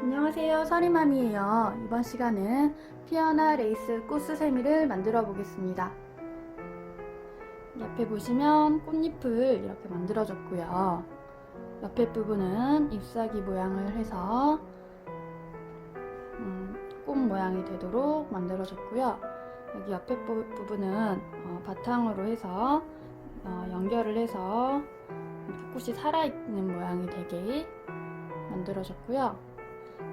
안녕하세요, 서리맘이에요. 이번 시간은 피어나 레이스 꽃수세미를 만들어 보겠습니다. 옆에 보시면 꽃잎을 이렇게 만들어 줬고요. 옆에 부분은 잎사귀 모양을 해서 꽃 모양이 되도록 만들어 줬고요. 여기 옆에 부분은 바탕으로 해서 연결을 해서 꽃이 살아있는 모양이 되게 만들어 줬고요.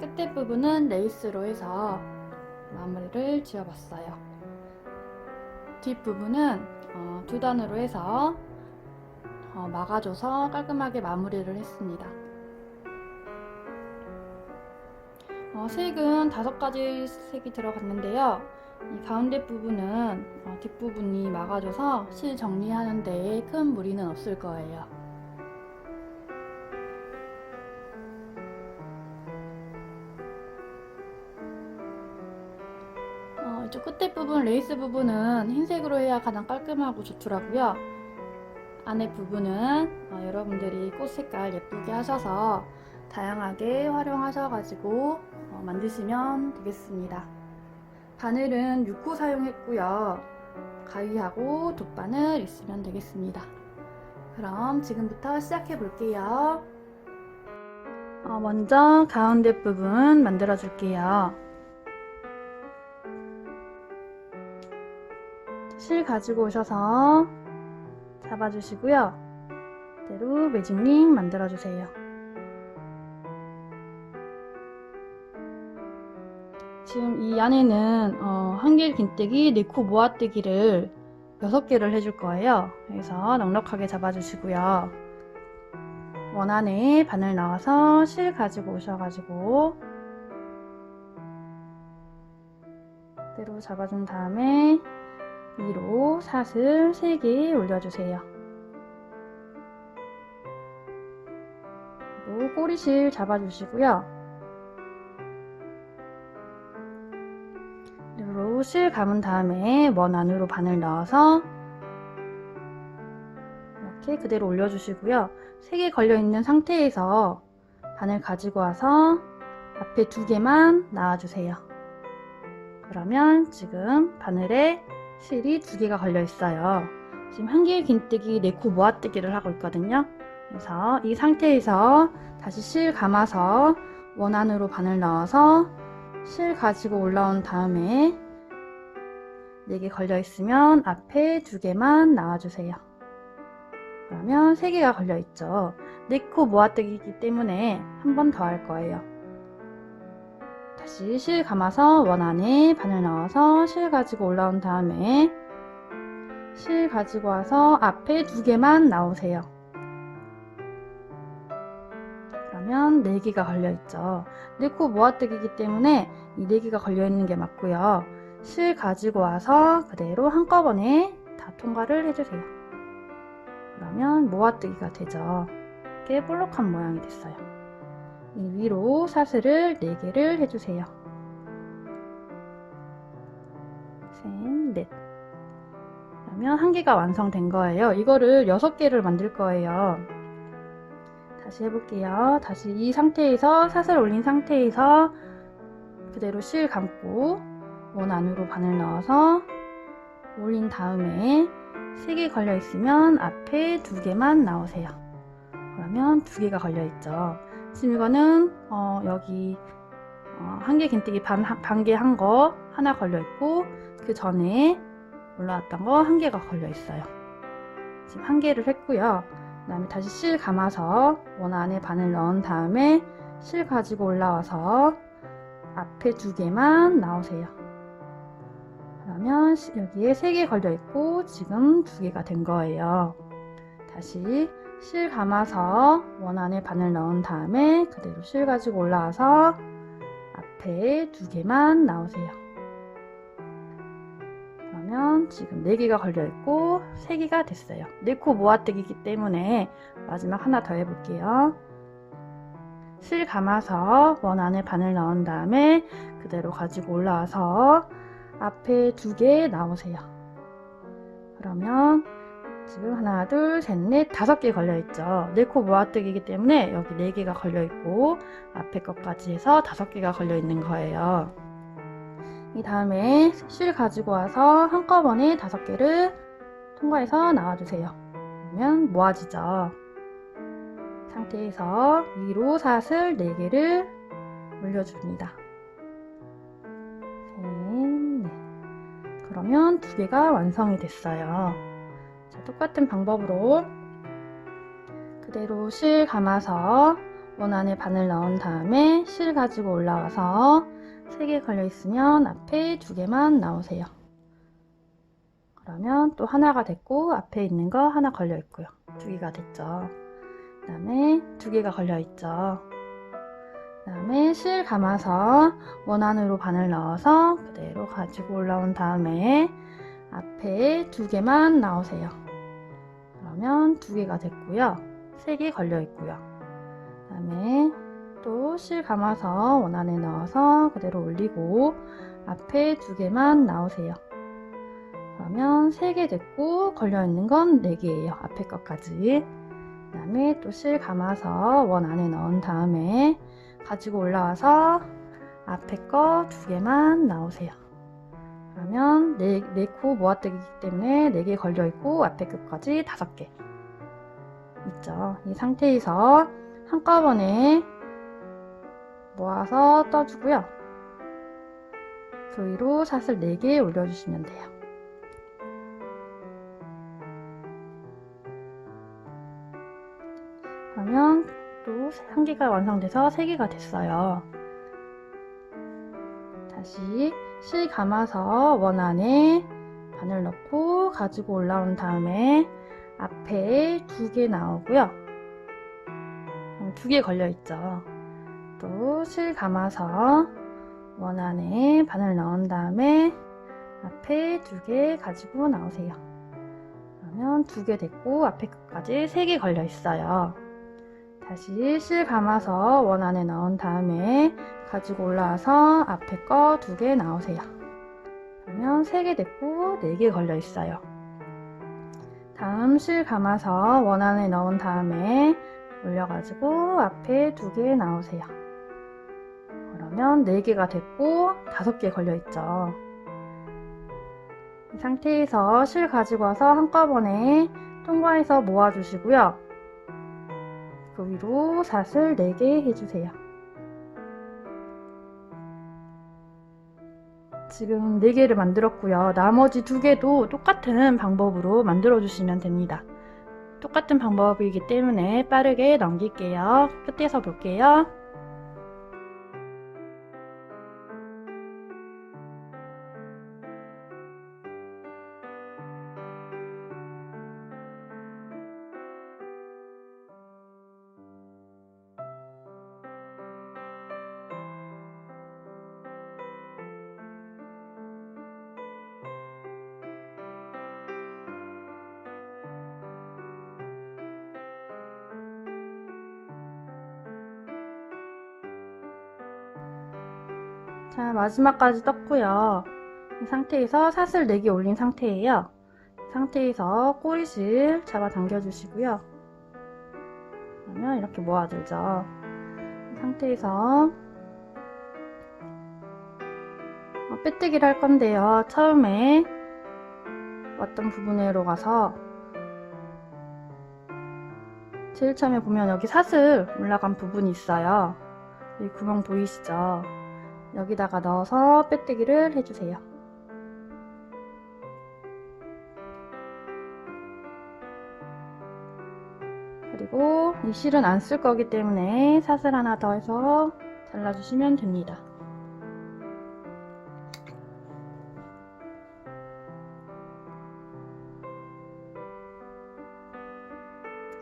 끝에 부분은 레이스로 해서 마무리를 지어봤어요. 뒷부분은 두 단으로 해서 막아줘서 깔끔하게 마무리를 했습니다. 색은 5가지 색이 들어갔는데요. 이 가운데 부분은 뒷부분이 막아줘서 실 정리하는 데에 큰 무리는 없을 거예요. 이쪽 끝에 부분, 레이스 부분은 흰색으로 해야 가장 깔끔하고 좋더라고요. 안에 부분은 여러분들이 꽃 색깔 예쁘게 하셔서 다양하게 활용하셔가지고 만드시면 되겠습니다. 바늘은 6호 사용했고요. 가위하고 돗바늘 있으면 되겠습니다. 그럼 지금부터 시작해 볼게요. 먼저 가운데 부분 만들어 줄게요. 실 가지고 오셔서 잡아주시고요. 그대로 매직링 만들어주세요. 지금 이 안에는 한길 긴뜨기, 4코 모아뜨기를 6개를 해줄 거예요. 그래서 넉넉하게 잡아주시고요. 원안에 바늘 넣어서 실 가지고 오셔가지고 그대로 잡아준 다음에 위로 사슬 3개 올려주세요. 그리고 꼬리실 잡아주시고요. 그리고 실 감은 다음에 원 안으로 바늘 넣어서 이렇게 그대로 올려주시고요. 3개 걸려있는 상태에서 바늘 가지고 와서 앞에 2개만 놔주세요. 그러면 지금 바늘에 실이 2개가 걸려 있어요. 지금 한길 긴뜨기 4코 모아뜨기를 하고 있거든요. 그래서 이 상태에서 다시 실 감아서 원 안으로 바늘 넣어서 실 가지고 올라온 다음에 4개 걸려 있으면 앞에 2개만 나와주세요. 그러면 3개가 걸려 있죠. 4코 모아뜨기이기 때문에 한 번 더 할 거예요. 다시 실 감아서 원 안에 바늘 넣어서 실 가지고 올라온 다음에 실 가지고 와서 앞에 2개만 나오세요. 그러면 4개가 걸려있죠. 4코 모아뜨기이기 때문에 이 4개가 걸려있는 게 맞고요. 실 가지고 와서 그대로 한꺼번에 다 통과를 해주세요. 그러면 모아뜨기가 되죠. 이렇게 볼록한 모양이 됐어요. 이 위로 사슬을 4개를 해주세요. 셋, 넷. 그러면 1개가 완성된 거예요. 이거를 6개를 만들 거예요. 다시 해볼게요. 다시 이 상태에서 사슬 올린 상태에서 그대로 실 감고 원 안으로 바늘 넣어서 올린 다음에 3개 걸려 있으면 앞에 2개만 나오세요. 그러면 2개가 걸려 있죠. 지금 이거는 여기 한길 긴뜨기 반개 한 거 하나 걸려 있고 그 전에 올라왔던 거 1개가 걸려 있어요. 지금 1개를 했고요. 그 다음에 다시 실 감아서 원 안에 바늘 넣은 다음에 실 가지고 올라와서 앞에 2개만 나오세요. 그러면 여기에 3개 걸려 있고 지금 2개가 된 거예요. 다시 실 감아서 원 안에 바늘 넣은 다음에 그대로 실 가지고 올라와서 앞에 2개만 나오세요. 그러면 지금 4개가 걸려 있고 3개가 됐어요. 4코 모아뜨기이기 때문에 마지막 하나 더 해볼게요. 실 감아서 원 안에 바늘 넣은 다음에 그대로 가지고 올라와서 앞에 2개 나오세요. 그러면 지금 하나, 둘, 셋, 넷, 5개 걸려있죠. 4코 모아뜨기이기 때문에 여기 4개가 걸려있고 앞에 것까지 해서 5개가 걸려있는 거예요. 이 다음에 실 가지고 와서 한꺼번에 5개를 통과해서 나와주세요. 그러면 모아지죠. 상태에서 위로 사슬 4개를 올려줍니다. 셋, 넷. 그러면 2개가 완성이 됐어요. 자, 똑같은 방법으로 그대로 실 감아서 원 안에 바늘 넣은 다음에 실 가지고 올라와서 3개 걸려 있으면 앞에 2개만 나오세요. 그러면 또 하나가 됐고 앞에 있는 거 하나 걸려 있고요. 2개가 됐죠. 그 다음에 2개가 걸려 있죠. 그 다음에 실 감아서 원 안으로 바늘 넣어서 그대로 가지고 올라온 다음에 앞에 2개만 나오세요. 그러면 2개가 됐고요. 3개 걸려 있고요. 그 다음에 또 실 감아서 원 안에 넣어서 그대로 올리고 앞에 2개만 나오세요. 그러면 3개 됐고 걸려 있는 건 4개예요. 앞에 것까지. 그 다음에 또 실 감아서 원 안에 넣은 다음에 가지고 올라와서 앞에 거 2개만 나오세요. 그러면 4코 모아뜨기이기 때문에 4개 걸려있고 앞에 끝까지 5개 있죠. 이 상태에서 한꺼번에 모아서 떠주고요. 그 위로 사슬 4개 올려주시면 돼요. 그러면 또 1개가 완성돼서 3개가 됐어요. 다시 실 감아서 원 안에 바늘 넣고 가지고 올라온 다음에 앞에 2개 나오고요. 2개 걸려 있죠. 또 실 감아서 원 안에 바늘 넣은 다음에 앞에 2개 가지고 나오세요. 그러면 2개 됐고 앞에 끝까지 3개 걸려 있어요. 다시 실 감아서 원 안에 넣은 다음에 가지고 올라와서 앞에 거 2개 나오세요. 그러면 3개 됐고 4개 걸려 있어요. 다음 실 감아서 원 안에 넣은 다음에 올려가지고 앞에 2개 나오세요. 그러면 4개가 됐고 5개 걸려 있죠. 이 상태에서 실 가지고 와서 한꺼번에 통과해서 모아주시고요. 그 위로 사슬 4개 해주세요. 지금 4개를 만들었고요. 나머지 2개도 똑같은 방법으로 만들어 주시면 됩니다. 똑같은 방법이기 때문에 빠르게 넘길게요. 끝에서 볼게요. 자, 마지막까지 떴고요. 이 상태에서 사슬 4개 올린 상태예요. 이 상태에서 꼬리실 잡아 당겨 주시고요. 그러면 이렇게 모아들죠. 이 상태에서 빼뜨기를 할 건데요. 처음에 왔던 부분으로 가서 제일 처음에 보면 여기 사슬 올라간 부분이 있어요. 여기 구멍 보이시죠? 여기다가 넣어서 빼뜨기를 해주세요. 그리고 이 실은 안 쓸 거기 때문에 사슬 하나 더 해서 잘라주시면 됩니다.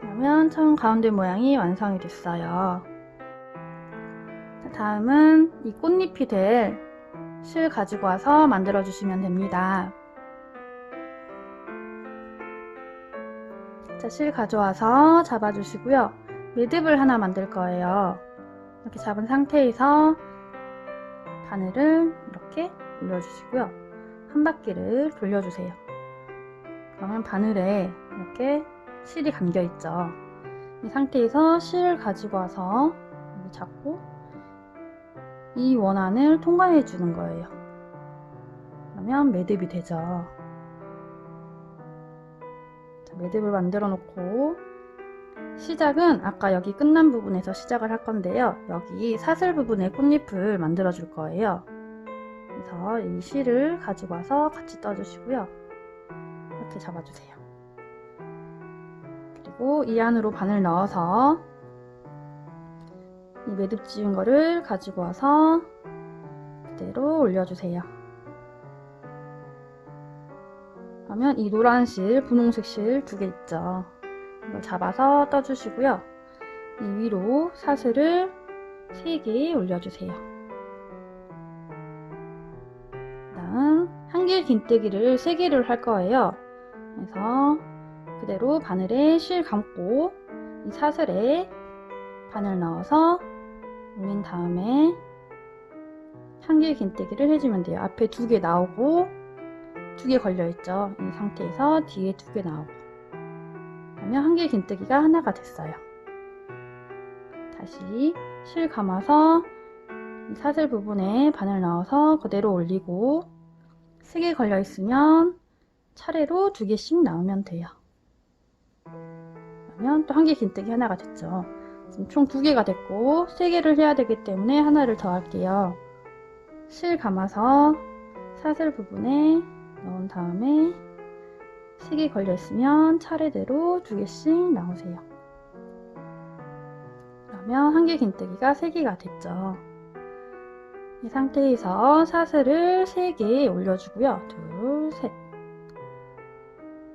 그러면 처음 가운데 모양이 완성이 됐어요. 다음은 이 꽃잎이 될 실 가지고 와서 만들어 주시면 됩니다. 자, 실 가져와서 잡아 주시고요. 매듭을 하나 만들 거예요. 이렇게 잡은 상태에서 바늘을 이렇게 올려 주시고요. 한 바퀴를 돌려 주세요. 그러면 바늘에 이렇게 실이 감겨 있죠. 이 상태에서 실 가지고 와서 여기 잡고 이 원안을 통과해 주는 거예요. 그러면 매듭이 되죠. 자, 매듭을 만들어 놓고 시작은 아까 여기 끝난 부분에서 시작을 할 건데요. 여기 사슬 부분에 꽃잎을 만들어 줄 거예요. 그래서 이 실을 가지고 와서 같이 떠주시고요. 이렇게 잡아주세요. 그리고 이 안으로 바늘 넣어서 이 매듭 지은 거를 가지고 와서 그대로 올려주세요. 그러면 이 노란 실, 분홍색 실 두 개 있죠. 이걸 잡아서 떠주시고요. 이 위로 사슬을 3개 올려주세요. 다음 한길 긴뜨기를 3개를 할 거예요. 그래서 그대로 바늘에 실 감고 이 사슬에 바늘 넣어서 올린 다음에 한길 긴뜨기를 해주면 돼요. 앞에 2개 나오고 2개 걸려있죠. 이 상태에서 뒤에 2개 나오고 그러면 한길 긴뜨기가 하나가 됐어요. 다시 실 감아서 이 사슬 부분에 바늘 넣어서 그대로 올리고 3개 걸려있으면 차례로 2개씩 나오면 돼요. 그러면 또 한길 긴뜨기 하나가 됐죠. 지금 총 2개가 됐고 3개를 해야 되기 때문에 하나를 더 할게요. 실 감아서 사슬 부분에 넣은 다음에 3개 걸려 있으면 차례대로 2개씩 나오세요. 그러면 한길 긴뜨기가 3개가 됐죠. 이 상태에서 사슬을 3개 올려주고요. 둘, 셋.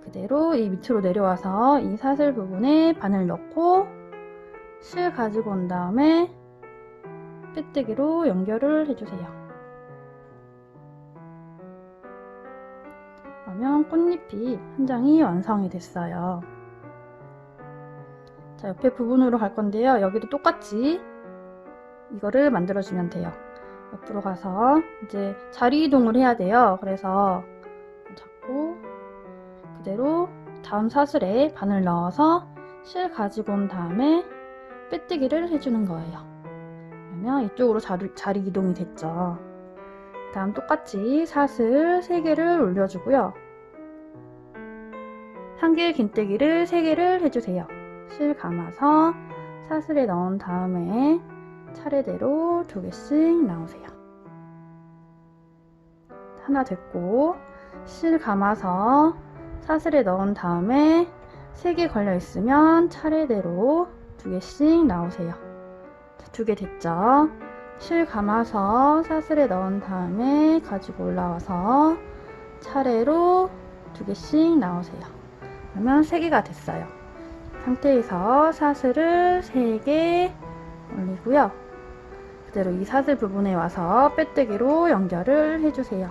그대로 이 밑으로 내려와서 이 사슬 부분에 바늘 넣고 실 가지고 온 다음에 빼뜨기로 연결을 해주세요. 그러면 꽃잎이 한 장이 완성이 됐어요. 자, 옆에 부분으로 갈 건데요. 여기도 똑같이 이거를 만들어주면 돼요. 옆으로 가서 이제 자리 이동을 해야 돼요. 그래서 잡고 그대로 다음 사슬에 바늘 넣어서 실 가지고 온 다음에 빼뜨기를 해주는 거예요. 그러면 이쪽으로 자리 이동이 됐죠. 다음 똑같이 사슬 3개를 올려주고요. 한길 긴뜨기를 3개를 해주세요. 실 감아서 사슬에 넣은 다음에 차례대로 2개씩 나오세요. 하나 됐고 실 감아서 사슬에 넣은 다음에 3개 걸려 있으면 차례대로 2개씩 나오세요. 2개 됐죠? 실 감아서 사슬에 넣은 다음에 가지고 올라와서 차례로 2개씩 나오세요. 그러면 3개가 됐어요. 상태에서 사슬을 3개 올리고요. 그대로 이 사슬 부분에 와서 빼뜨기로 연결을 해주세요.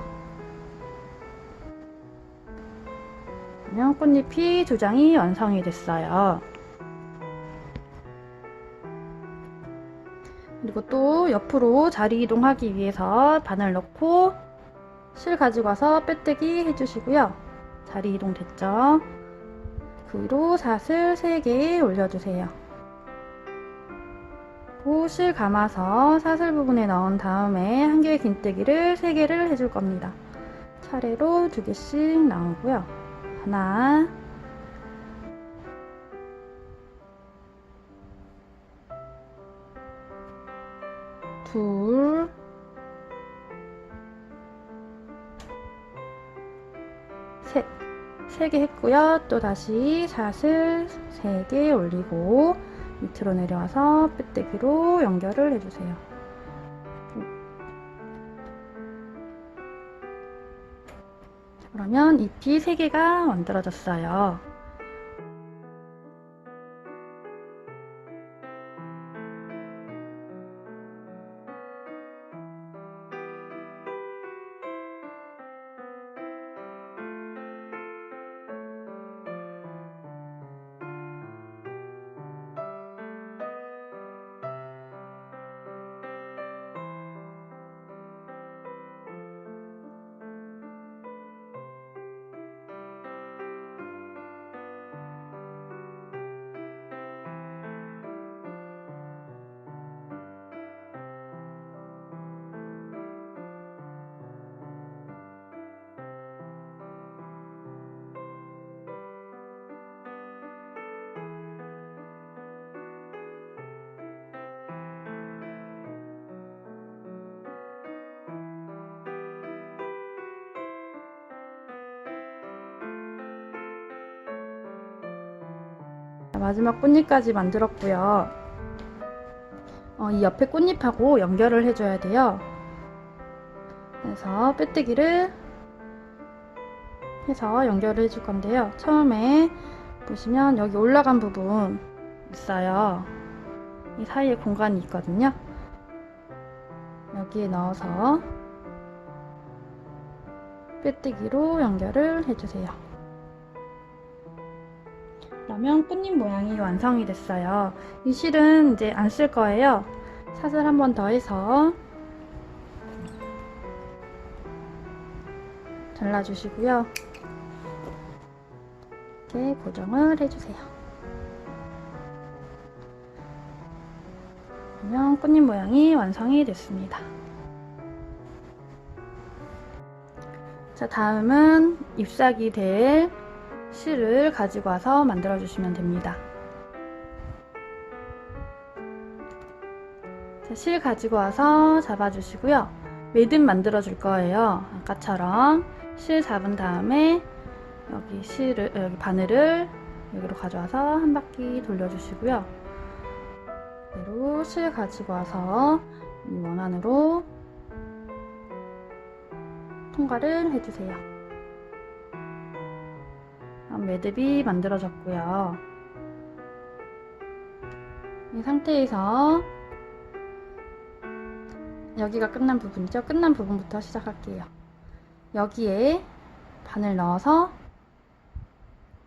그러면 꽃잎이 2장이 완성이 됐어요. 그리고 또 옆으로 자리 이동하기 위해서 바늘 넣고 실 가지고 와서 빼뜨기 해주시고요. 자리 이동 됐죠? 그 위로 사슬 3개 올려주세요. 실 감아서 사슬 부분에 넣은 다음에 한길 긴뜨기를 3개를 해줄 겁니다. 차례로 2개씩 나오고요. 하나, 둘, 셋. 3개 했고요. 또 다시 사슬 3개 올리고 밑으로 내려와서 빼뜨기로 연결을 해주세요. 그러면 잎이 3개가 만들어졌어요. 자, 마지막 꽃잎까지 만들었고요. 이 옆에 꽃잎하고 연결을 해줘야 돼요. 그래서 빼뜨기를 해서 연결을 해줄 건데요. 처음에 보시면 여기 올라간 부분 있어요. 이 사이에 공간이 있거든요. 여기에 넣어서 빼뜨기로 연결을 해주세요. 그러면 꽃잎 모양이 완성이 됐어요. 이 실은 이제 안 쓸 거예요. 사슬 한 번 더 해서 잘라주시고요. 이렇게 고정을 해주세요. 그러면 꽃잎 모양이 완성이 됐습니다. 자, 다음은 잎사귀 될 실을 가지고 와서 만들어 주시면 됩니다. 자, 실 가지고 와서 잡아 주시고요. 매듭 만들어 줄 거예요. 아까처럼 실 잡은 다음에 여기 바늘을 여기로 가져와서 한 바퀴 돌려 주시고요. 그대로 실 가지고 와서 이 원안으로 통과를 해주세요. 매듭이 만들어졌고요. 이 상태에서 여기가 끝난 부분이죠. 끝난 부분부터 시작할게요. 여기에 바늘 넣어서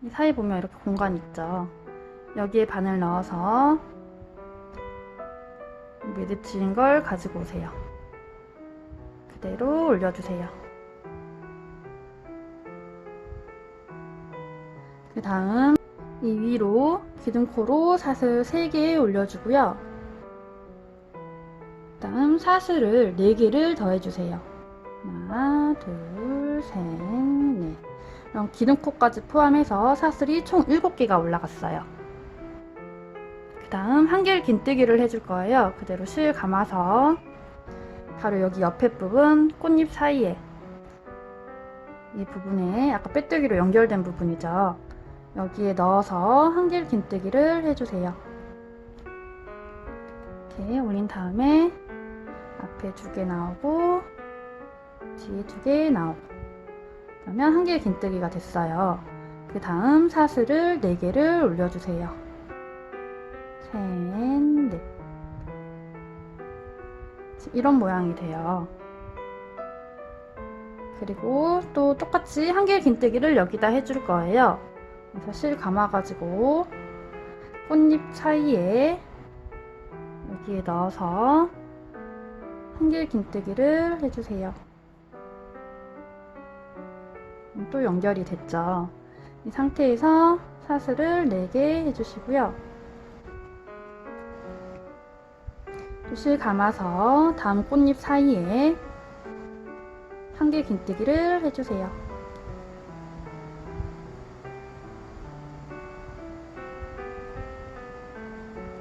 이 사이 보면 이렇게 공간 있죠. 여기에 바늘 넣어서 매듭 지은 걸 가지고 오세요. 그대로 올려주세요. 그 다음 이 위로 기둥코로 사슬 3개 올려주고요. 그 다음 사슬을 4개를 더해주세요. 하나, 둘, 셋, 넷. 그럼 기둥코까지 포함해서 사슬이 총 7개가 올라갔어요. 그 다음 한길 긴뜨기를 해줄 거예요. 그대로 실 감아서 바로 여기 옆에 부분 꽃잎 사이에 이 부분에 아까 빼뜨기로 연결된 부분이죠. 여기에 넣어서 한길 긴뜨기를 해주세요. 이렇게 올린 다음에 앞에 2개 나오고 뒤에 2개 나오고 그러면 한길 긴뜨기가 됐어요. 그 다음 사슬을 4개를 올려주세요. 셋, 넷. 이런 모양이 돼요. 그리고 또 똑같이 한길 긴뜨기를 여기다 해줄 거예요. 그래서 실 감아가지고 꽃잎 사이에 여기에 넣어서 한길 긴뜨기를 해주세요. 또 연결이 됐죠. 이 상태에서 사슬을 4개 해주시고요. 실 감아서 다음 꽃잎 사이에 한길 긴뜨기를 해주세요.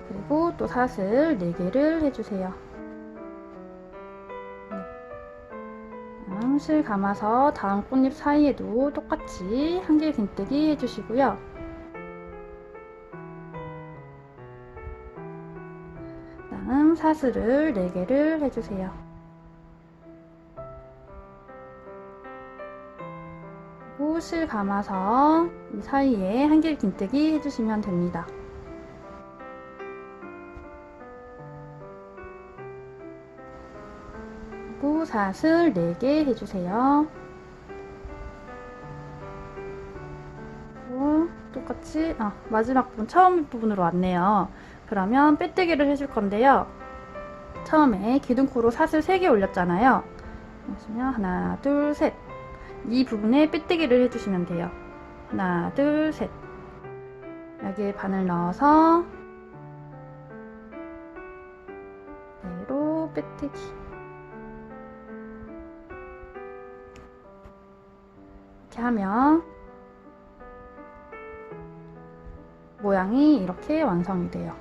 그리고 또 사슬 4개를 해주세요. 실 감아서 다음 꽃잎 사이에도 똑같이 한길 긴뜨기 해주시고요. 다음 사슬을 4개를 해주세요. 그리고 실 감아서 이 사이에 한길 긴뜨기 해주시면 됩니다. 그리고 사슬 4개 해주세요. 그리고 똑같이 마지막 부분 처음 부분으로 왔네요. 그러면 빼뜨기를 해줄 건데요. 처음에 기둥코로 사슬 3개 올렸잖아요. 보시면 하나, 둘, 셋. 이 부분에 빼뜨기를 해주시면 돼요. 하나, 둘, 셋. 여기에 바늘 넣어서 그대로 빼뜨기. 이렇게 하면 모양이 이렇게 완성이 돼요.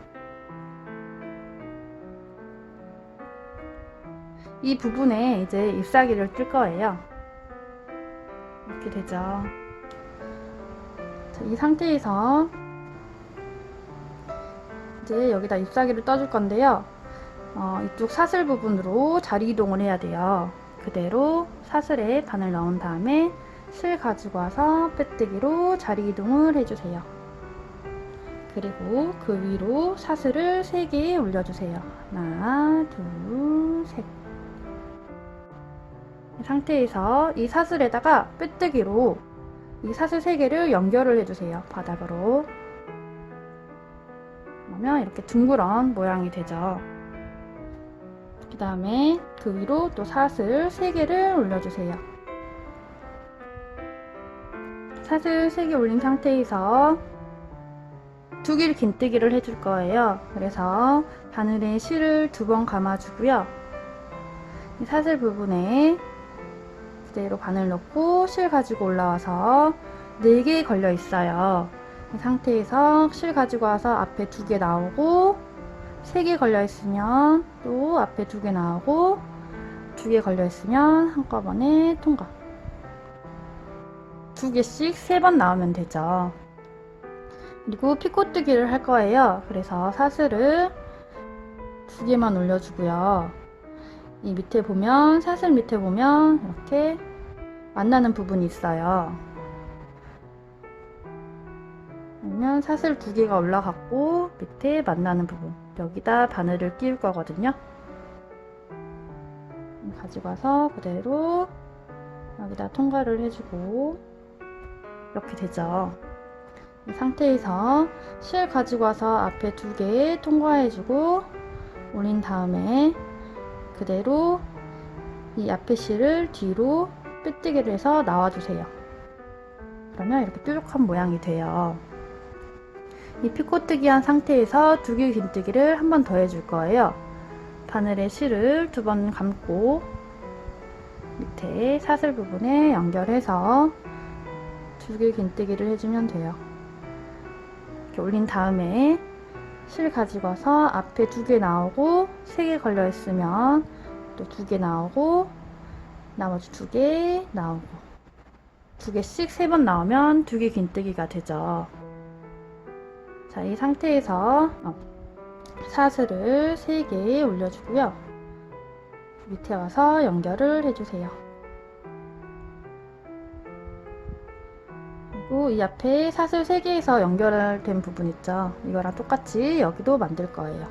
이 부분에 이제 잎사귀를 뜰 거예요. 이렇게 되죠. 자, 이 상태에서 이제 여기다 잎사귀를 떠줄 건데요. 이쪽 사슬 부분으로 자리 이동을 해야 돼요. 그대로 사슬에 바늘 넣은 다음에 실 가지고 와서 빼뜨기로 자리 이동을 해주세요. 그리고 그 위로 사슬을 3개 올려주세요. 하나, 둘, 셋. 이 상태에서 이 사슬에다가 빼뜨기로 이 사슬 3개를 연결을 해주세요. 바닥으로. 그러면 이렇게 둥그런 모양이 되죠. 그 다음에 그 위로 또 사슬 3개를 올려주세요. 사슬 3개 올린 상태에서 두 길 긴뜨기를 해줄 거예요. 그래서 바늘에 실을 2번 감아주고요. 이 사슬 부분에 그대로 바늘 넣고 실 가지고 올라와서 4개 걸려 있어요. 이 상태에서 실 가지고 와서 앞에 2개 나오고 3개 걸려 있으면 또 앞에 2개 나오고 2개 걸려 있으면 한꺼번에 통과. 2개씩 3번 나오면 되죠. 그리고 피코뜨기를 할 거예요. 그래서 사슬을 2개만 올려주고요. 이 밑에 보면, 사슬 밑에 보면 이렇게 만나는 부분이 있어요. 그러면 사슬 2개가 올라갔고 밑에 만나는 부분, 여기다 바늘을 끼울 거거든요. 가지고 와서 그대로 여기다 통과를 해주고 이렇게 되죠. 이 상태에서 실 가지고 와서 앞에 2개 통과해주고 올린 다음에 그대로 이 앞에 실을 뒤로 빼뜨기를 해서 나와주세요. 그러면 이렇게 뾰족한 모양이 돼요. 이 피코뜨기 한 상태에서 2길 긴뜨기를 한 번 더 해줄 거예요. 바늘에 실을 2번 감고 밑에 사슬 부분에 연결해서 2길 긴뜨기를 해주면 돼요. 이렇게 올린 다음에 실 가지고 와서 앞에 2개 나오고 3개 걸려 있으면 또 2개 나오고 나머지 2개 나오고 2개씩 3번 나오면 2개 긴뜨기가 되죠. 자, 이 상태에서 사슬을 3개 올려주고요. 밑에 와서 연결을 해주세요. 그리고 이 앞에 사슬 3개에서 연결된 부분 있죠. 이거랑 똑같이 여기도 만들 거예요.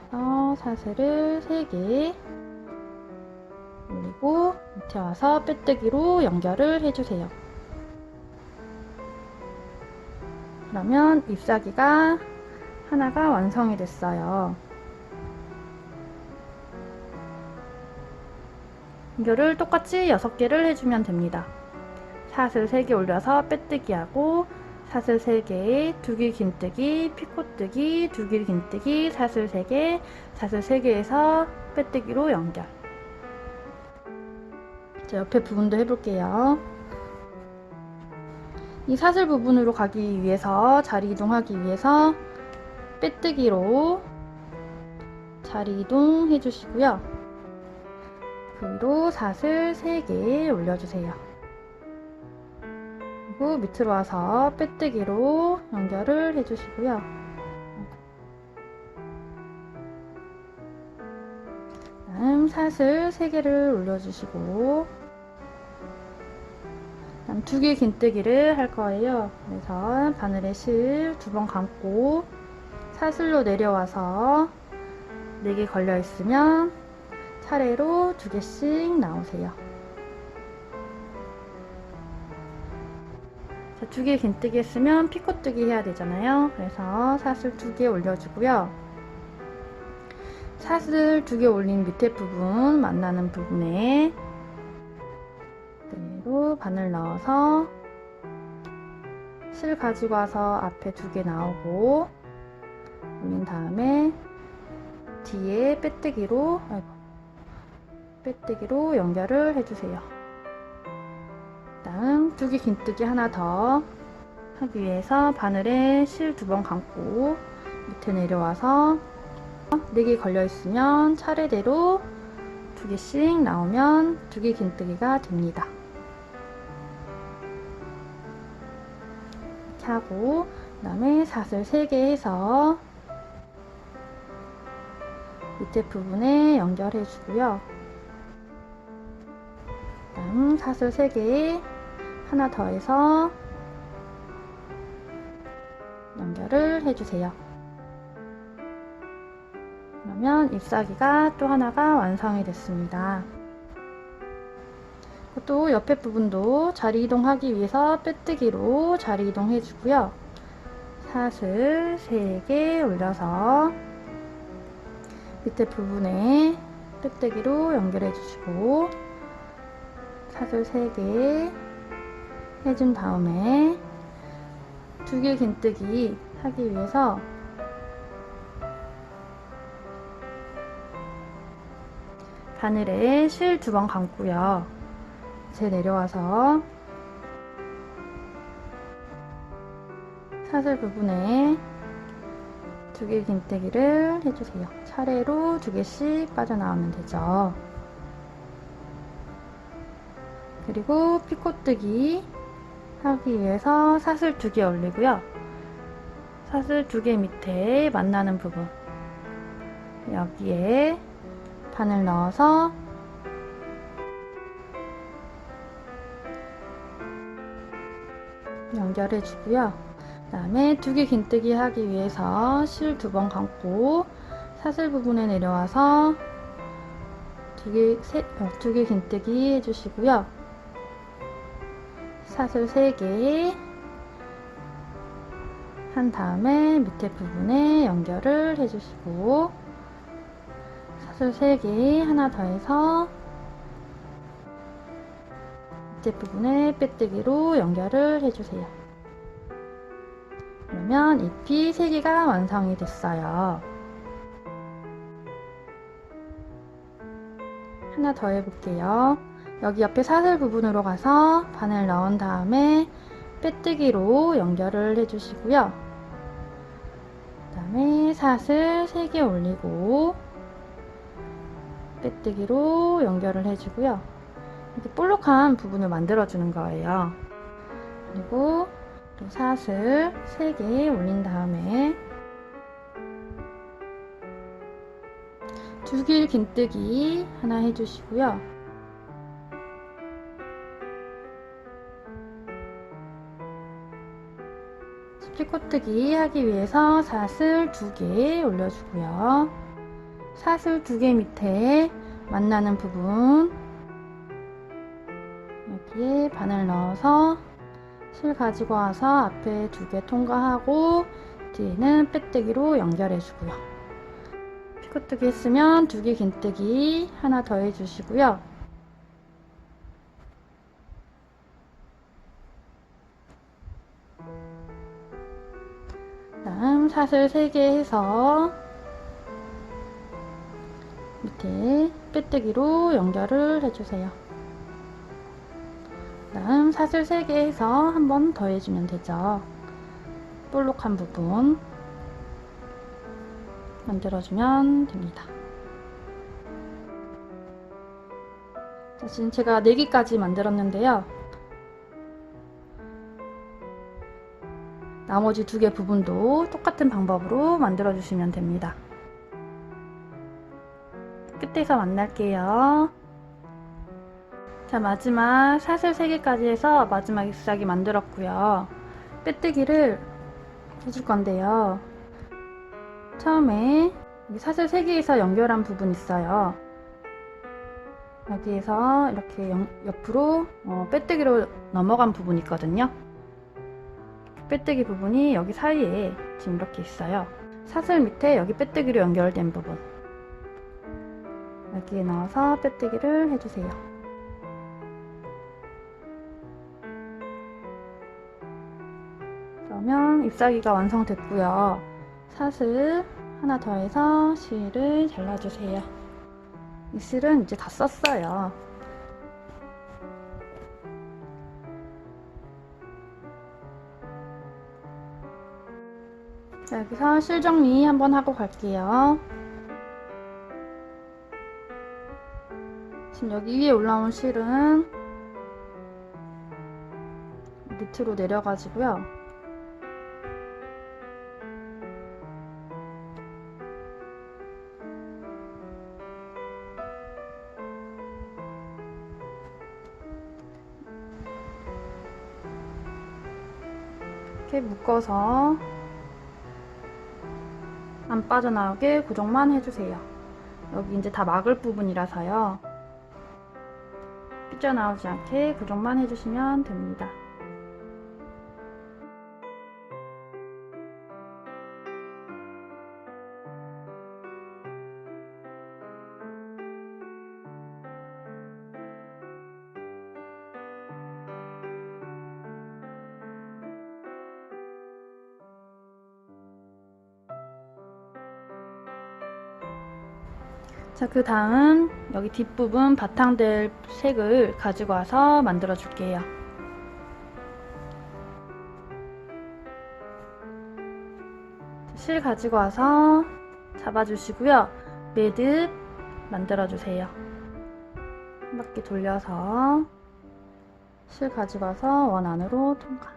그래서 사슬을 3개 올리고 밑에 와서 빼뜨기로 연결을 해주세요. 그러면 잎사귀가 하나가 완성이 됐어요. 이거를 똑같이 6개를 해주면 됩니다. 사슬 3개 올려서 빼뜨기 하고 사슬 3개, 2길 긴뜨기, 피코뜨기, 2길 긴뜨기, 사슬 3개, 사슬 3개에서 빼뜨기로 연결. 자, 옆에 부분도 해볼게요. 이 사슬 부분으로 가기 위해서, 자리 이동하기 위해서 빼뜨기로 자리 이동 해주시고요. 그리고 사슬 3개 올려주세요. 그리고 밑으로 와서 빼뜨기로 연결을 해주시고요. 다음 사슬 3개를 올려주시고 다음 2길 긴뜨기를 할 거예요. 그래서 바늘에 실 2번 감고 사슬로 내려와서 4개 걸려 있으면 차례로 2개씩 나오세요. 자, 2개 긴뜨기 했으면 피코뜨기 해야 되잖아요. 그래서 사슬 2개 올려주고요. 사슬 2개 올린 밑에 부분, 만나는 부분에 그대로 바늘 넣어서 실 가지고 와서 앞에 2개 나오고 올린 다음에 뒤에 빼뜨기로 연결을 해주세요. 다음 2개 긴뜨기 하나 더 하기 위해서 바늘에 실 2번 감고 밑에 내려와서 4개 걸려 있으면 차례대로 2개씩 나오면 2개 긴뜨기가 됩니다. 이렇게 하고 그 다음에 사슬 3개 해서 밑에 부분에 연결해 주고요. 다음 사슬 3개 하나 더해서 연결을 해주세요. 그러면 잎사귀가 또 하나가 완성이 됐습니다. 또 옆에 부분도 자리 이동하기 위해서 빼뜨기로 자리 이동해 주고요. 사슬 3개 올려서 밑에 부분에 빼뜨기로 연결해 주시고 사슬 3개 해준 다음에 2길 긴뜨기 하기 위해서 바늘에 실 2번 감고요. 이제 내려와서 사슬 부분에 2길 긴뜨기를 해주세요. 차례로 2개씩 빠져나오면 되죠. 그리고 피코뜨기 하기 위해서 사슬 2개 올리고요. 사슬 2개 밑에 만나는 부분 여기에 바늘 넣어서 연결해 주고요. 그 다음에 2개 긴뜨기 하기 위해서 실 2번 감고 사슬 부분에 내려와서 2개 긴뜨기 해주시고요. 사슬 3개 한 다음에 밑에 부분에 연결을 해주시고 사슬 3개 하나 더해서 밑에 부분에 빼뜨기로 연결을 해주세요. 그러면 잎이 3개가 완성이 됐어요. 하나 더 해볼게요. 여기 옆에 사슬 부분으로 가서 바늘 넣은 다음에 빼뜨기로 연결을 해주시고요. 그 다음에 사슬 3개 올리고 빼뜨기로 연결을 해주고요. 이렇게 볼록한 부분을 만들어주는 거예요. 그리고 또 사슬 3개 올린 다음에 2길 긴뜨기 하나 해주시고요. 피코뜨기 하기 위해서 사슬 2개 올려주고요. 사슬 2개 밑에 만나는 부분 여기에 바늘 넣어서 실 가지고 와서 앞에 2개 통과하고 뒤에는 빼뜨기로 연결해 주고요. 피코뜨기 했으면 2개 긴뜨기 하나 더 해주시고요. 다음 사슬 3개 해서 밑에 빼뜨기로 연결을 해주세요. 다음 사슬 3개 해서 한 번 더 해주면 되죠. 볼록한 부분 만들어주면 됩니다. 자, 지금 제가 4개까지 만들었는데요. 나머지 2개 부분도 똑같은 방법으로 만들어 주시면 됩니다. 끝에서 만날게요. 자, 마지막 사슬 3개까지 해서 마지막 잎사귀 만들었고요. 빼뜨기를 해줄 건데요. 처음에 사슬 3개에서 연결한 부분 있어요. 여기에서 이렇게 옆으로 빼뜨기로 넘어간 부분이 있거든요. 빼뜨기 부분이 여기 사이에 지금 이렇게 있어요. 사슬 밑에 여기 빼뜨기로 연결된 부분 여기에 넣어서 빼뜨기를 해주세요. 그러면 잎사귀가 완성됐고요. 사슬 하나 더 해서 실을 잘라주세요. 이 실은 이제 다 썼어요. 자, 여기서 실 정리 한번 하고 갈게요. 지금 여기 위에 올라온 실은 밑으로 내려가지고요. 이렇게 묶어서 안 빠져나오게 고정만 해주세요. 여기 이제 다 막을 부분이라서요. 삐져나오지 않게 고정만 해주시면 됩니다. 자, 그 다음 여기 뒷부분 바탕될 색을 가지고 와서 만들어 줄게요. 실 가지고 와서 잡아주시고요. 매듭 만들어 주세요. 한 바퀴 돌려서 실 가지고 와서 원 안으로 통과.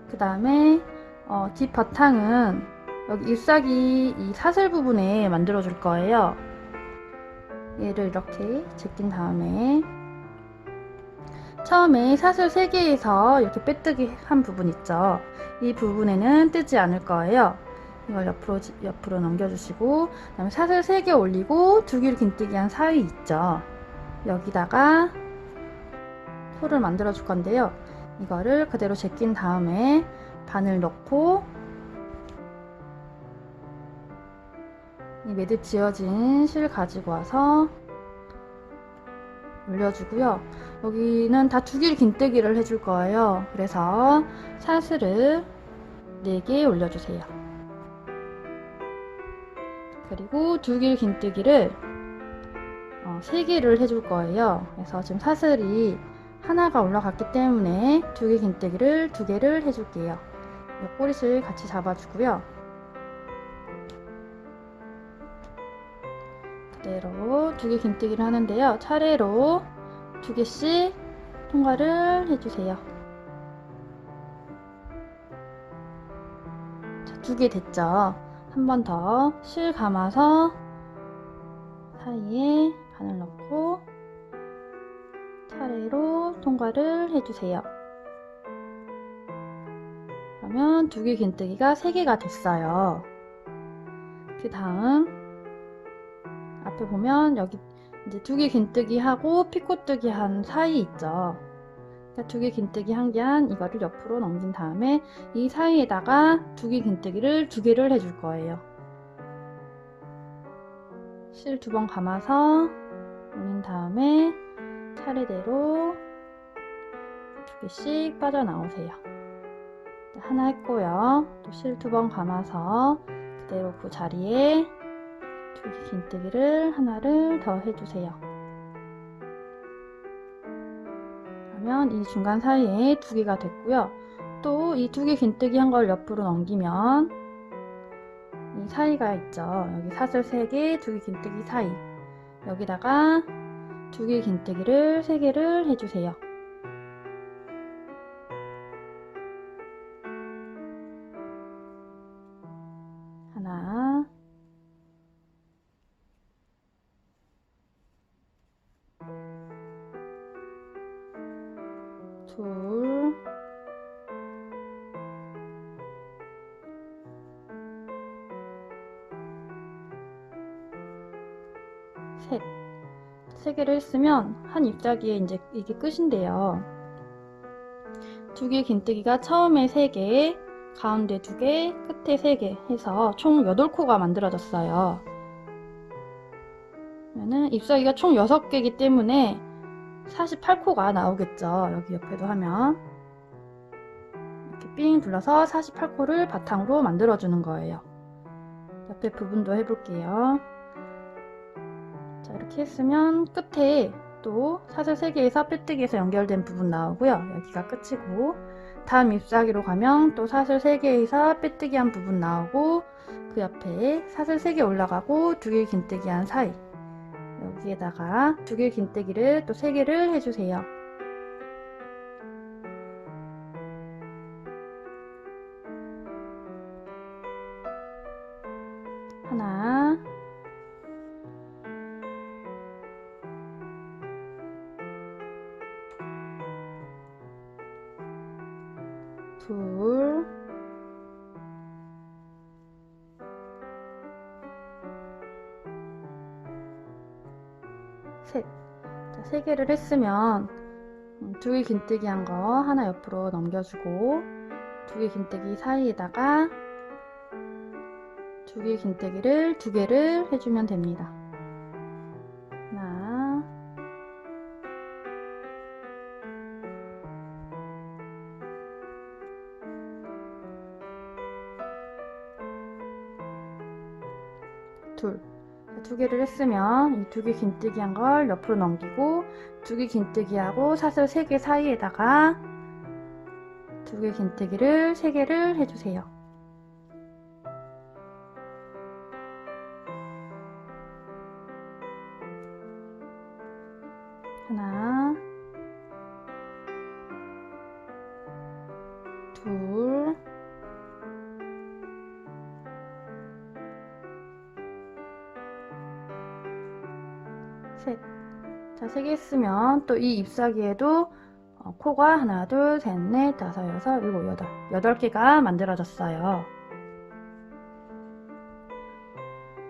그 다음에 뒷 바탕은 여기 잎사귀 이 사슬 부분에 만들어 줄 거예요. 얘를 이렇게 제낀 다음에 처음에 사슬 3개에서 이렇게 빼뜨기 한 부분 있죠. 이 부분에는 뜨지 않을 거예요. 이걸 옆으로 넘겨주시고 그다음에 사슬 3개 올리고 2길 긴뜨기 한 사이 있죠. 여기다가 소를 만들어 줄 건데요. 이거를 그대로 제낀 다음에 바늘 넣고 이 매듭 지어진 실 가지고 와서 올려주고요. 여기는 다 2길 긴뜨기를 해줄 거예요. 그래서 사슬을 4개 올려주세요. 그리고 2길 긴뜨기를 3개를 해줄 거예요. 그래서 지금 사슬이 하나가 올라갔기 때문에 2길 긴뜨기를 2개를 해줄게요. 꼬리실 같이 잡아주고요. 그대로 2개 긴뜨기를 하는데요. 차례로 2개씩 통과를 해주세요. 자, 2개 됐죠? 한 번 더 실 감아서 사이에 바늘 넣고 차례로 통과를 해주세요. 그러면 2개 긴뜨기가 3개가 됐어요. 그 다음 앞에 보면 여기 이제 2개 긴뜨기 하고 피코뜨기 한 사이 있죠. 그러니까 2개 긴뜨기 한 개 한 이거를 옆으로 넘긴 다음에 이 사이에다가 2개 긴뜨기를 2개를 해줄 거예요. 실 2번 감아서 올린 다음에 차례대로 2개씩 빠져나오세요. 하나 했고요. 또 실 2번 감아서 그대로 그 자리에 2개 긴뜨기를 하나를 더 해주세요. 그러면 이 중간 사이에 2개가 됐고요. 또 이 2개 긴뜨기 한 걸 옆으로 넘기면 이 사이가 있죠. 여기 사슬 3개, 2개 긴뜨기 사이. 여기다가 2개 긴뜨기를 3개를 해주세요. 하나, 둘, 셋. 3개를 했으면 한 잎사귀에 이제 이게 끝인데요. 2개 긴뜨기가 처음에 3개, 가운데 2개, 끝에 3개 해서 총 8코가 만들어졌어요. 그러면은 잎사귀가 총 6개이기 때문에 48코가 나오겠죠. 여기 옆에도 하면 이렇게 삥 둘러서 48코를 바탕으로 만들어주는 거예요. 옆에 부분도 해볼게요. 자, 이렇게 했으면 끝에 또 사슬 3개에서 빼뜨기에서 연결된 부분 나오고요. 여기가 끝이고 다음 잎사귀로 가면 또 사슬 3개에서 빼뜨기 한 부분 나오고 그 옆에 사슬 3개 올라가고 2개 긴뜨기 한 사이 여기에다가 2개 긴뜨기를 또 3개를 해주세요. 하나, 둘, 셋. 자, 3개를 했으면 2개 긴뜨기 한 거 하나 옆으로 넘겨주고 2개 긴뜨기 사이에다가 2개 긴뜨기를 2개를 해주면 됩니다. 하나, 둘. 2개를 했으면 이 2개 긴뜨기 한 걸 옆으로 넘기고 2개 긴뜨기하고 사슬 3개 사이에다가 2개 긴뜨기를 3개를 해주세요. 하나, 둘, 셋. 자, 3개 했으면 또 이 잎사귀에도 코가 하나, 둘, 셋, 넷, 다섯, 여섯, 일곱, 여덟. 8개가 만들어졌어요.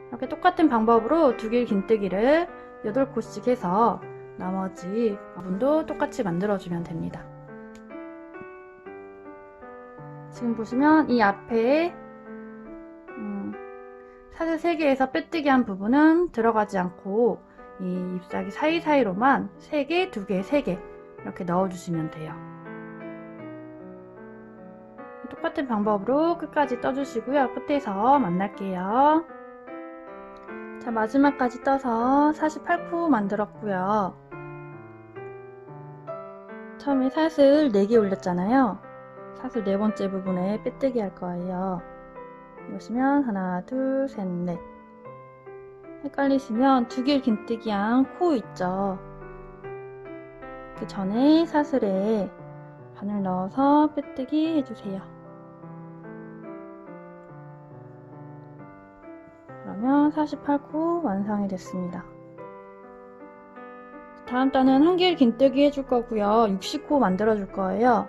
이렇게 똑같은 방법으로 2개 긴뜨기를 8코씩 해서 나머지 부분도 똑같이 만들어주면 됩니다. 지금 보시면 이 앞에 사슬 3개에서 빼뜨기 한 부분은 들어가지 않고 이 잎사귀 사이사이로만 3개, 2개, 3개 이렇게 넣어주시면 돼요. 똑같은 방법으로 끝까지 떠주시고요. 끝에서 만날게요. 자, 마지막까지 떠서 48코 만들었고요. 처음에 사슬 4개 올렸잖아요. 사슬 4번째 부분에 빼뜨기 할 거예요. 보시면 하나, 둘, 셋, 넷. 헷갈리시면 2개 긴뜨기 한 코 있죠. 그 전에 사슬에 바늘 넣어서 빼뜨기 해주세요. 그러면 48코 완성이 됐습니다. 다음 단은 한길 긴뜨기 해줄 거고요. 60코 만들어 줄 거예요.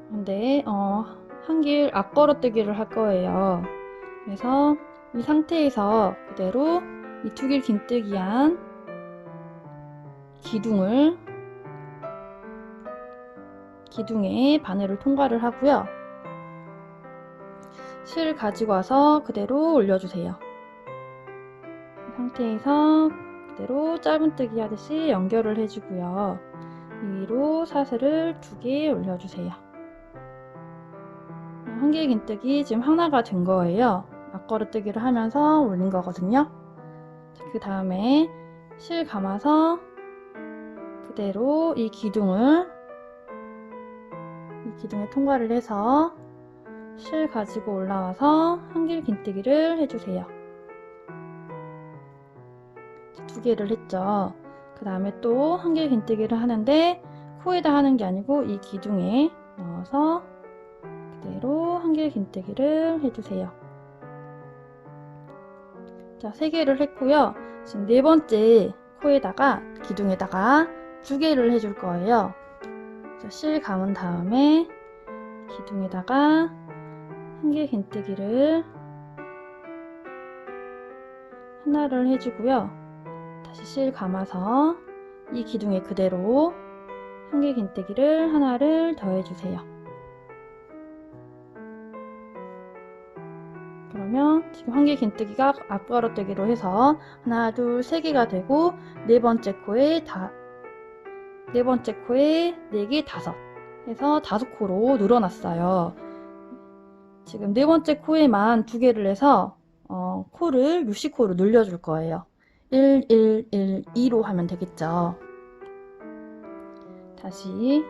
근데 한길 앞걸어뜨기를 할 거예요. 그래서 이 상태에서 그대로 이 2길 긴뜨기 한 기둥에 바늘을 통과를 하고요. 실 가지고 와서 그대로 올려주세요. 이 상태에서 그대로 짧은뜨기 하듯이 연결을 해주고요. 위로 사슬을 2개 올려주세요. 한길 긴뜨기 지금 하나가 된 거예요. 앞걸어뜨기를 하면서 올린 거거든요. 그 다음에 실 감아서 그대로 이 기둥에 통과를 해서 실 가지고 올라와서 한길 긴뜨기를 해주세요. 2개를 했죠. 그 다음에 또 한길 긴뜨기를 하는데 코에다 하는 게 아니고 이 기둥에 넣어서 그대로 한길 긴뜨기를 해주세요. 자, 3개를 했고요. 지금 4번째 코에다가 기둥에다가 2개를 해줄 거예요. 자, 실 감은 다음에 기둥에다가 한길 긴뜨기를 하나를 해주고요. 다시 실 감아서 이 기둥에 그대로 한길 긴뜨기를 하나를 더 해주세요. 그러면 지금 한길 긴뜨기가 앞걸어뜨기로 해서 하나, 둘, 3개가 되고 네 번째 코에 4개, 5 해서 5코로 늘어났어요. 지금 네 번째 코에만 2개를 해서 코를 60코로 늘려줄 거예요. 1, 1, 1, 2로 하면 되겠죠. 다시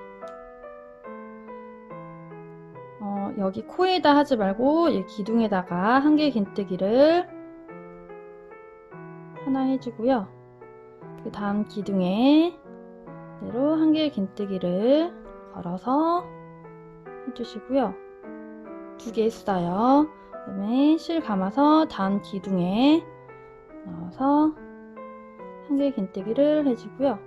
여기 코에다 하지 말고 이 기둥에다가 한길 긴뜨기를 하나 해주고요. 그 다음 기둥에 그대로 한길 긴뜨기를 걸어서 해주시고요. 2개 했어요. 그 다음에 실 감아서 다음 기둥에 넣어서 한길 긴뜨기를 해주고요.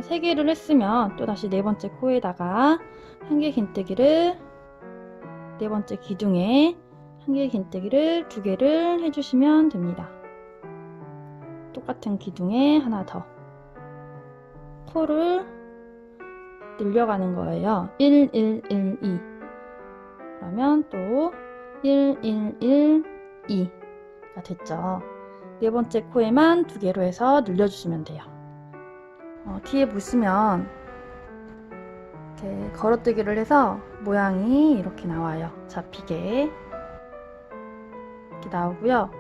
3개를 했으면 또 다시 네 번째 코에다가 한 개 긴뜨기를, 네 번째 기둥에 한 개 긴뜨기를 2개를 해주시면 됩니다. 똑같은 기둥에 하나 더 코를 늘려가는 거예요. 1, 1, 1, 2. 그러면 또 1, 1, 1, 2가 됐죠. 네 번째 코에만 2개로 해서 늘려주시면 돼요. 뒤에 보시면 이렇게 걸어뜨기를 해서 모양이 이렇게 나와요. 잡히게 이렇게 나오고요.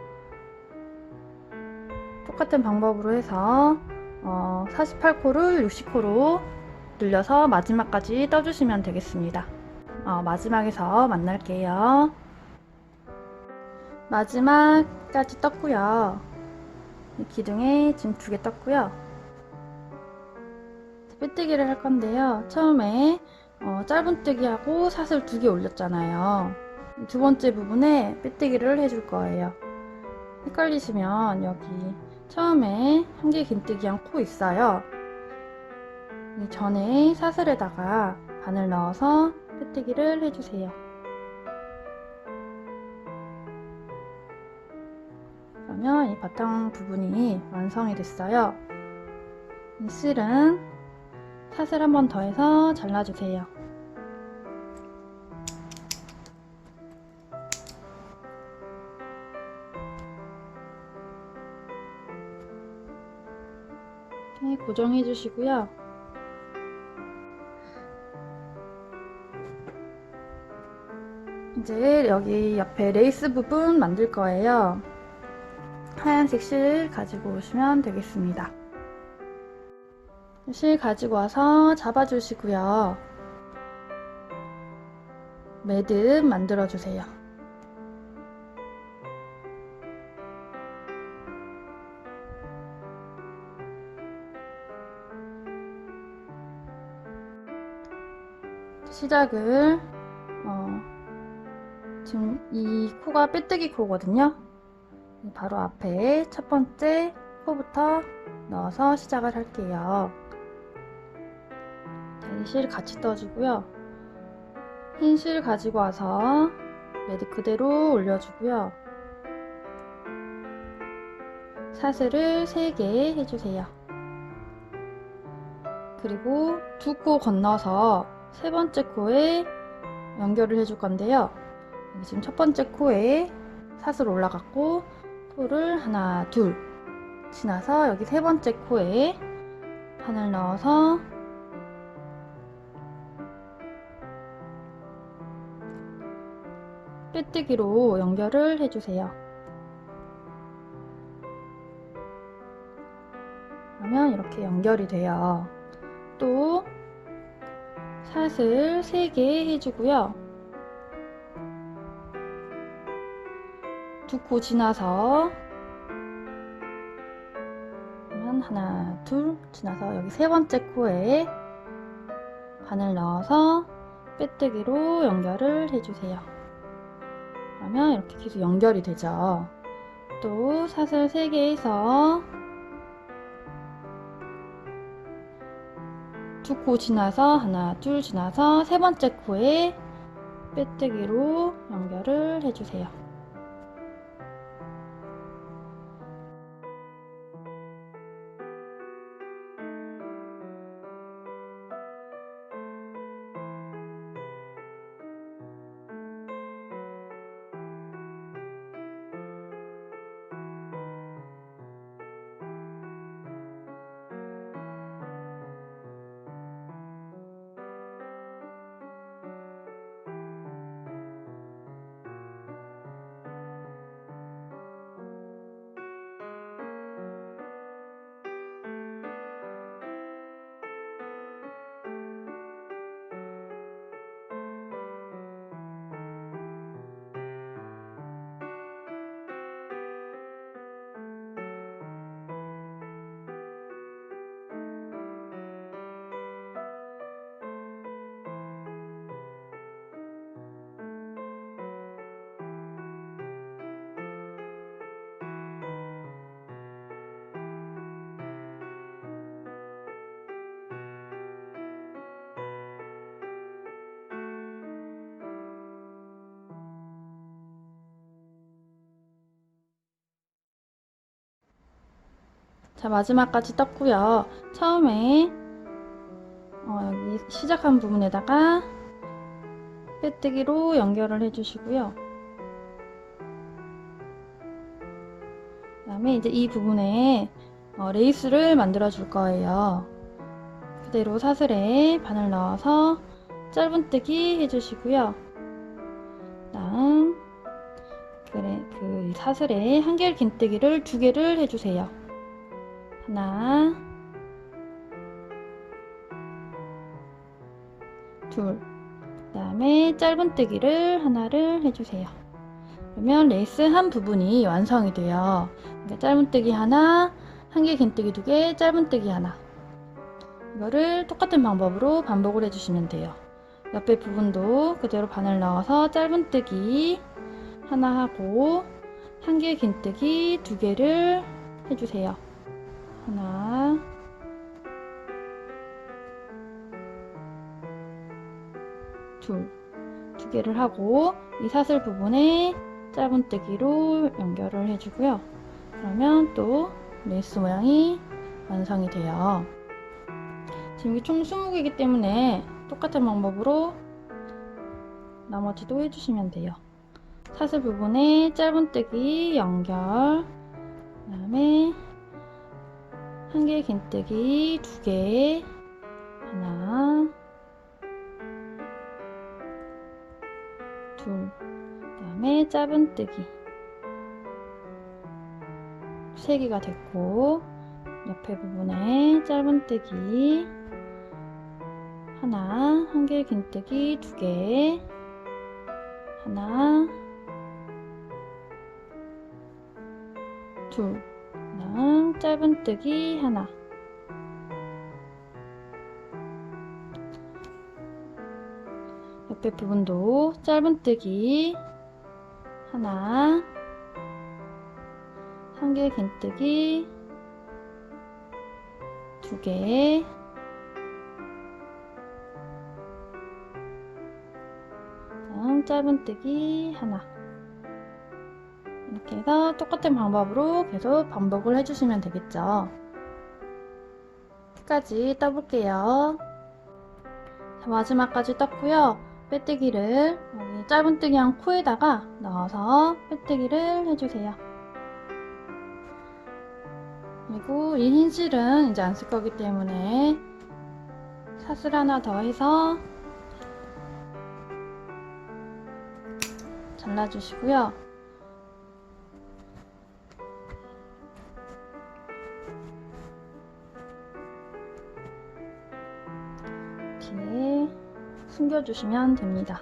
똑같은 방법으로 해서 48코를 60코로 늘려서 마지막까지 떠주시면 되겠습니다. 마지막에서 만날게요. 마지막까지 떴고요. 기둥에 지금 2개 떴고요. 빼뜨기를 할 건데요. 처음에 짧은뜨기하고 사슬 2개 올렸잖아요. 두 번째 부분에 빼뜨기를 해줄 거예요. 헷갈리시면 여기 처음에 한 개 긴뜨기한 코 있어요. 이 전에 사슬에다가 바늘 넣어서 빼뜨기를 해주세요. 그러면 이 바탕 부분이 완성이 됐어요. 이 실은 사슬 한 번 더 해서 잘라주세요. 이렇게 고정해 주시고요. 이제 여기 옆에 레이스 부분 만들 거예요. 하얀색 실 가지고 오시면 되겠습니다. 실 가지고 와서 잡아주시고요. 매듭 만들어 주세요. 시작을 지금 이 코가 빼뜨기 코거든요. 바로 앞에 첫 번째 코부터 넣어서 시작을 할게요. 이 실 같이 떠주고요. 흰 실 가지고 와서 매듭 그대로 올려주고요. 사슬을 3개 해주세요. 그리고 2코 건너서 세 번째 코에 연결을 해줄 건데요. 지금 첫 번째 코에 사슬 올라갔고 코를 하나, 둘 지나서 여기 세 번째 코에 바늘 넣어서 빼뜨기로 연결을 해주세요. 그러면 이렇게 연결이 돼요. 또 사슬 3개 해주고요. 2코 지나서 그러면 하나, 둘 지나서 여기 세 번째 코에 바늘 넣어서 빼뜨기로 연결을 해주세요. 그러면 이렇게 계속 연결이 되죠. 또 사슬 3개 해서 2코 지나서 하나, 둘 지나서 세 번째 코에 빼뜨기로 연결을 해주세요. 자, 마지막까지 떴고요. 처음에 여기 시작한 부분에다가 빼뜨기로 연결을 해주시고요. 그 다음에 이제 이 부분에 레이스를 만들어 줄 거예요. 그대로 사슬에 바늘 넣어서 짧은뜨기 해주시고요. 다음 그 사슬에 한길 긴뜨기를 2개를 해주세요. 하나, 둘, 그 다음에 짧은뜨기를 하나를 해주세요. 그러면 레이스 한 부분이 완성이 돼요. 그러니까 짧은뜨기 하나, 한길 긴뜨기 2개, 짧은뜨기 하나. 이거를 똑같은 방법으로 반복을 해주시면 돼요. 옆에 부분도 그대로 바늘 넣어서 짧은뜨기 하나 하고 한길 긴뜨기 2개를 해주세요. 하나, 둘, 2개를 하고 이 사슬 부분에 짧은뜨기로 연결을 해주고요. 그러면 또 레이스 모양이 완성이 돼요. 지금 이게 총 20개이기 때문에 똑같은 방법으로 나머지도 해주시면 돼요. 사슬 부분에 짧은뜨기 연결, 그 다음에 한길 긴뜨기 2개, 하나, 둘, 그 다음에 짧은뜨기 3개가 됐고, 옆에 부분에 짧은뜨기 하나, 한길 긴뜨기 2개, 하나, 둘, 그다음 짧은뜨기 하나, 옆에 부분도 짧은뜨기 하나, 한길 긴뜨기 2개, 다음 짧은뜨기 하나. 이렇게 해서 똑같은 방법으로 계속 반복을 해주시면 되겠죠. 끝까지 떠볼게요. 자, 마지막까지 떴고요. 빼뜨기를 여기 짧은뜨기한 코에다가 넣어서 빼뜨기를 해주세요. 그리고 이 흰 실은 이제 안 쓸 거기 때문에 사슬 하나 더 해서 잘라주시고요. 뒤에 숨겨주시면 됩니다.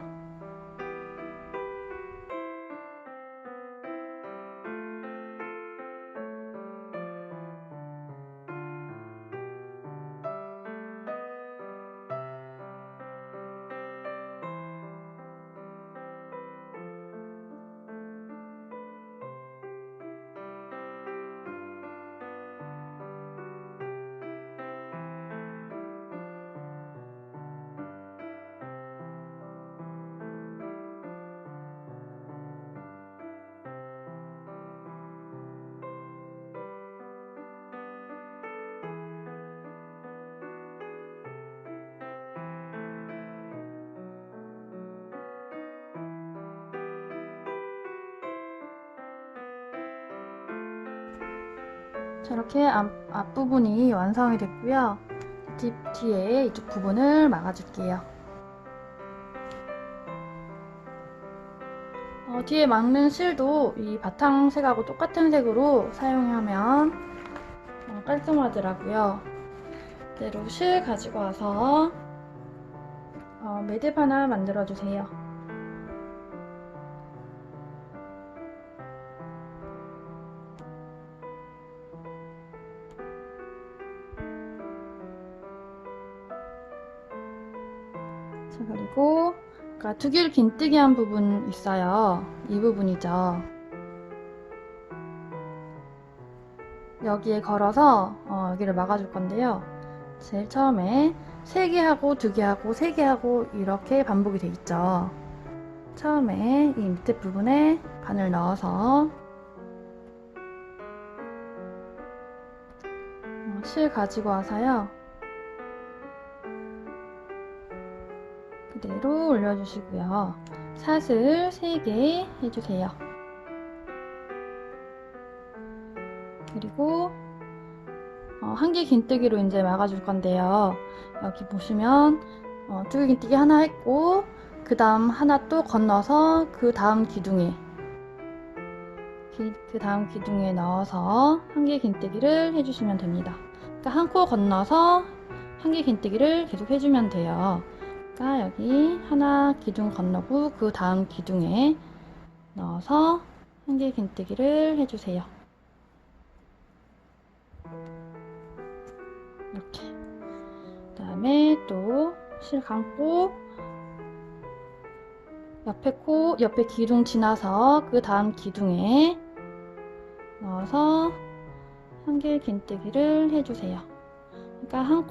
자, 이렇게 앞부분이 완성이 됐고요. 뒤에 이쪽 부분을 막아줄게요. 뒤에 막는 실도 이 바탕색하고 똑같은 색으로 사용하면 깔끔하더라고요. 이대로 실 가지고 와서 매듭 하나 만들어 주세요. 자, 그리고 아까 2길 긴뜨기 한 부분 있어요. 이 부분이죠. 여기에 걸어서 여기를 막아줄 건데요. 제일 처음에 3개 하고 2개 하고 3개 하고 이렇게 반복이 돼 있죠. 처음에 이 밑에 부분에 바늘 넣어서 실 가지고 와서요. 그대로 올려주시고요. 사슬 3개 해주세요. 그리고 한길 긴뜨기로 이제 막아줄 건데요. 여기 보시면 줄 긴뜨기 하나 했고, 그 다음 하나 또 건너서 그 다음 기둥에 넣어서 한길 긴뜨기를 해주시면 됩니다. 그러니까 한 코 건너서 한길 긴뜨기를 계속 해주면 돼요. 그러니까 여기 하나 기둥 건너고 그 다음 기둥에 넣어서 한길 긴뜨기를 해주세요. 이렇게. 그 다음에 또 실 감고 옆에 기둥 지나서 그 다음 기둥에 넣어서 한길 긴뜨기를 해주세요. 그러니까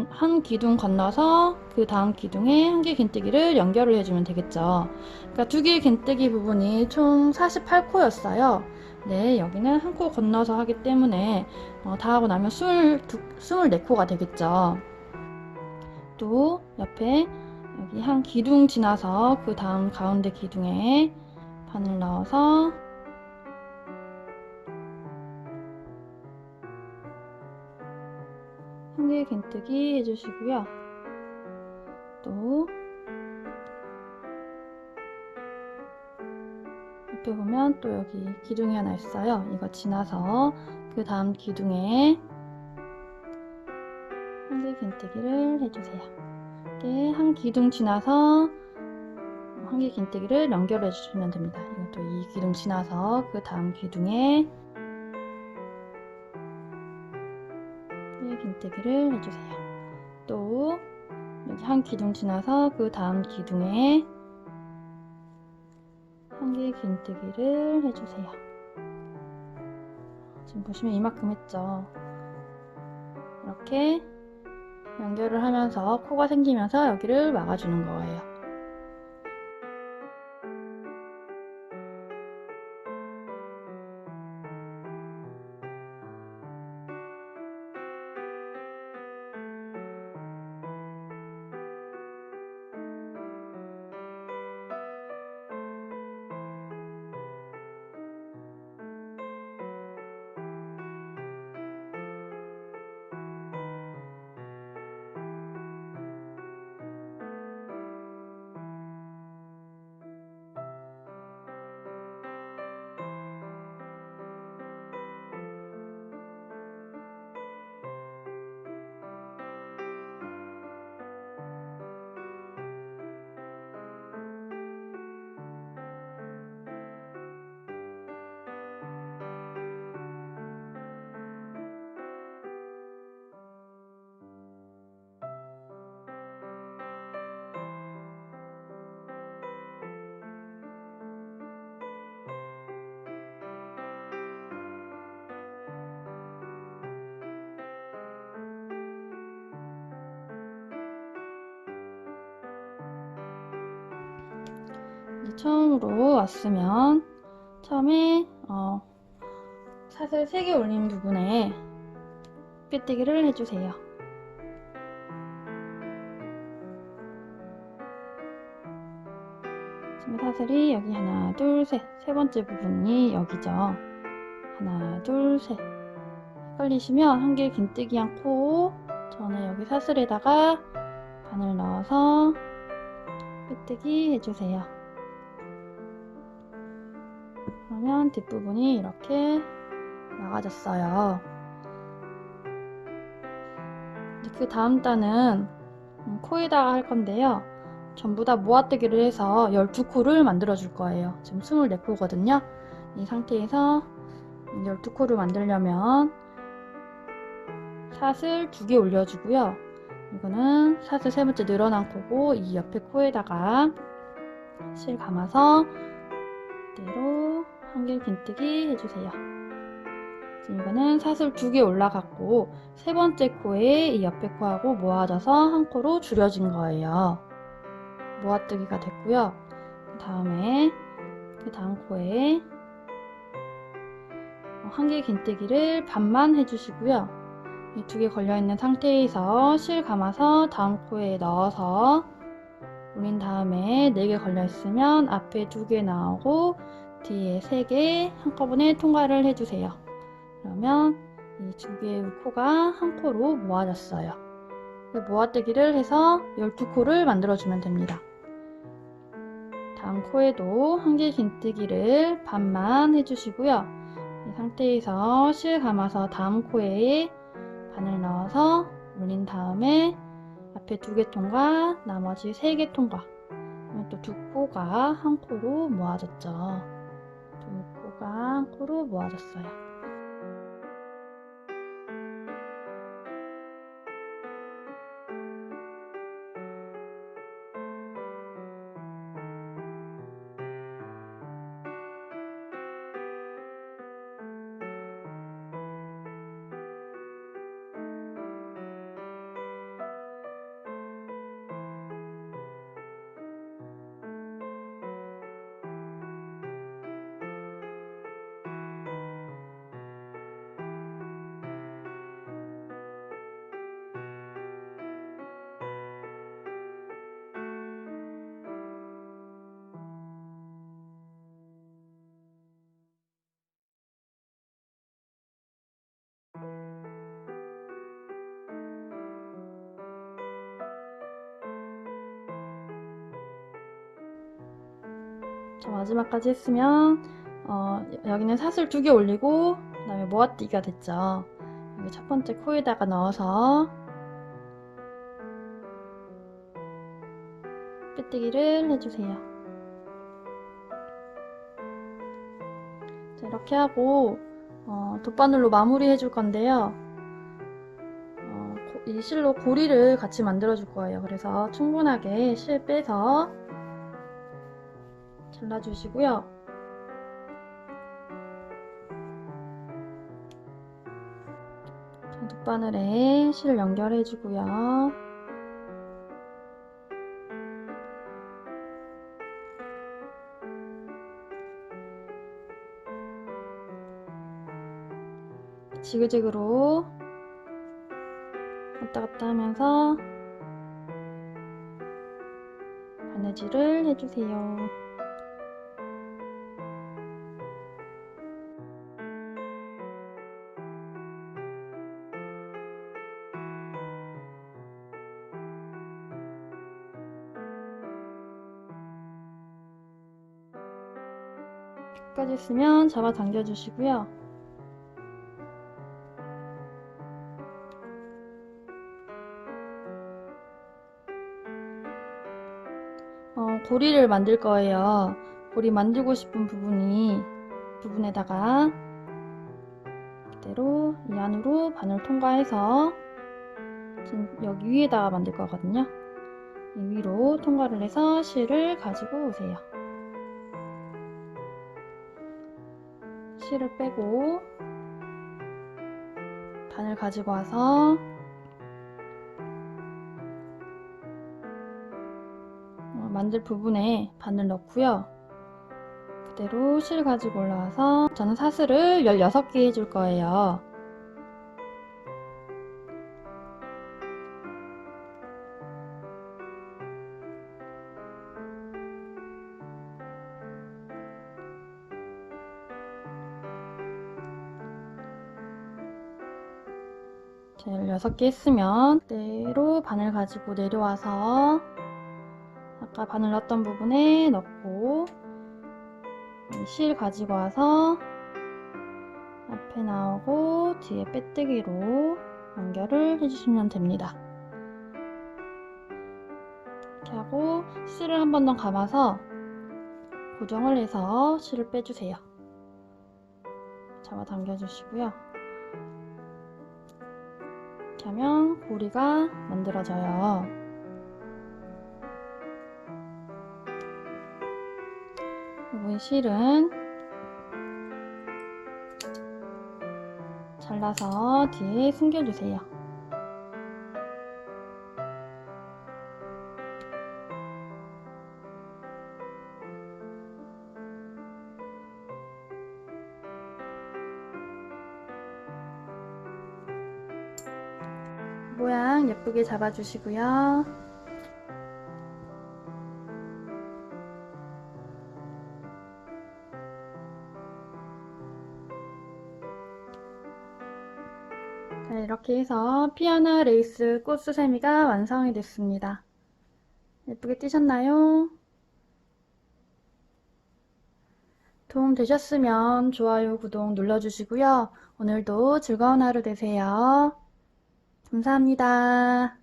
한 기둥 건너서 그 다음 기둥에 한길 긴뜨기를 연결을 해주면 되겠죠. 그러니까 두 길 긴뜨기 부분이 총 48코였어요. 네, 여기는 한 코 건너서 하기 때문에 다 하고 나면 24코가 되겠죠. 또 옆에 여기 한 기둥 지나서 그 다음 가운데 기둥에 바늘 넣어서 한길 긴뜨기 해주시고요. 또 옆에 보면 또 여기 기둥이 하나 있어요. 이거 지나서 그 다음 기둥에 한길 긴뜨기를 해주세요. 이렇게 한 기둥 지나서 한길 긴뜨기를 연결해 주시면 됩니다. 이것도 이 기둥 지나서 그 다음 기둥에 한길 긴뜨기를 해주세요. 또 여기 한 기둥 지나서 그 다음 기둥에 한길 긴뜨기를 해주세요. 지금 보시면 이만큼 했죠. 이렇게 연결을 하면서 코가 생기면서 여기를 막아주는 거예요. 처음으로 왔으면 처음에 사슬 3개 올린 부분에 꿰뜨기를 해주세요. 지금 사슬이 여기 하나 둘 셋, 세 번째 부분이 여기죠. 하나 둘 셋. 헷갈리시면 한길 긴뜨기 않고 저는 여기 사슬에다가 바늘 넣어서 꿰뜨기 해주세요. 그러면 뒷부분이 이렇게 나가졌어요. 그 다음 단은 코에다가 할 건데요. 전부 다 모아뜨기를 해서 12코를 만들어 줄 거예요. 지금 24코거든요. 이 상태에서 12코를 만들려면 사슬 2개 올려주고요. 이거는 사슬 세 번째 늘어난 코고 이 옆에 코에다가 실 감아서 이대로 한길 긴뜨기 해주세요. 지금 이거는 사슬 2개 올라갔고 세 번째 코에 이 옆에 코하고 모아져서 한 코로 줄여진 거예요. 모아뜨기가 됐고요. 그 다음에 그 다음 코에 한길 긴뜨기를 반만 해주시고요. 이 두 개 걸려있는 상태에서 실 감아서 다음 코에 넣어서 올린 다음에 4개 걸려있으면 앞에 2개 나오고 뒤에 3개 한꺼번에 통과를 해주세요. 그러면 이 2개의 코가 한 코로 모아졌어요. 모아뜨기를 해서 12코를 만들어주면 됩니다. 다음 코에도 한 개 긴뜨기를 반만 해주시고요. 이 상태에서 실 감아서 다음 코에 바늘 넣어서 올린 다음에 앞에 2개 통과, 나머지 3개 통과. 또 2코가 한 코로 모아졌죠. 2코가 한 코로 모아졌어요. 자, 마지막까지 했으면 여기는 사슬 2개 올리고 그 다음에 모아뜨기가 됐죠. 여기 첫 번째 코에다가 넣어서 빼뜨기를 해주세요. 자, 이렇게 하고 돗바늘로 마무리 해줄 건데요. 이 실로 고리를 같이 만들어 줄 거예요. 그래서 충분하게 실 빼서 잘라주시고요. 돗바늘에 실 연결해 주고요. 지그재그로 왔다 갔다 하면서 바느질을 해주세요. 끝까지 했으면 잡아 당겨 주시고요. 고리를 만들 거예요. 고리 만들고 싶은 부분에다가 그대로 이 안으로 바늘 통과해서 지금 여기 위에다가 만들 거거든요. 이 위로 통과를 해서 실을 가지고 오세요. 실을 빼고 바늘 가지고 와서 만들 부분에 바늘 넣고요. 그대로 실 가지고 올라와서 저는 사슬을 16개 해줄 거예요. 자, 16개 했으면 그대로 바늘 가지고 내려와서 아까 바늘 넣었던 부분에 넣고 실 가지고 와서 앞에 나오고 뒤에 빼뜨기로 연결을 해주시면 됩니다. 이렇게 하고 실을 한 번 더 감아서 고정을 해서 실을 빼주세요. 잡아 당겨주시고요. 이렇게 하면 고리가 만들어져요. 이 실은 잘라서 뒤에 숨겨주세요. 모양 예쁘게 잡아주시고요. 자, 이렇게 해서 피아나 레이스 꽃수세미가 완성이 됐습니다. 예쁘게 띄셨나요? 도움 되셨으면 좋아요, 구독 눌러주시고요. 오늘도 즐거운 하루 되세요. 감사합니다.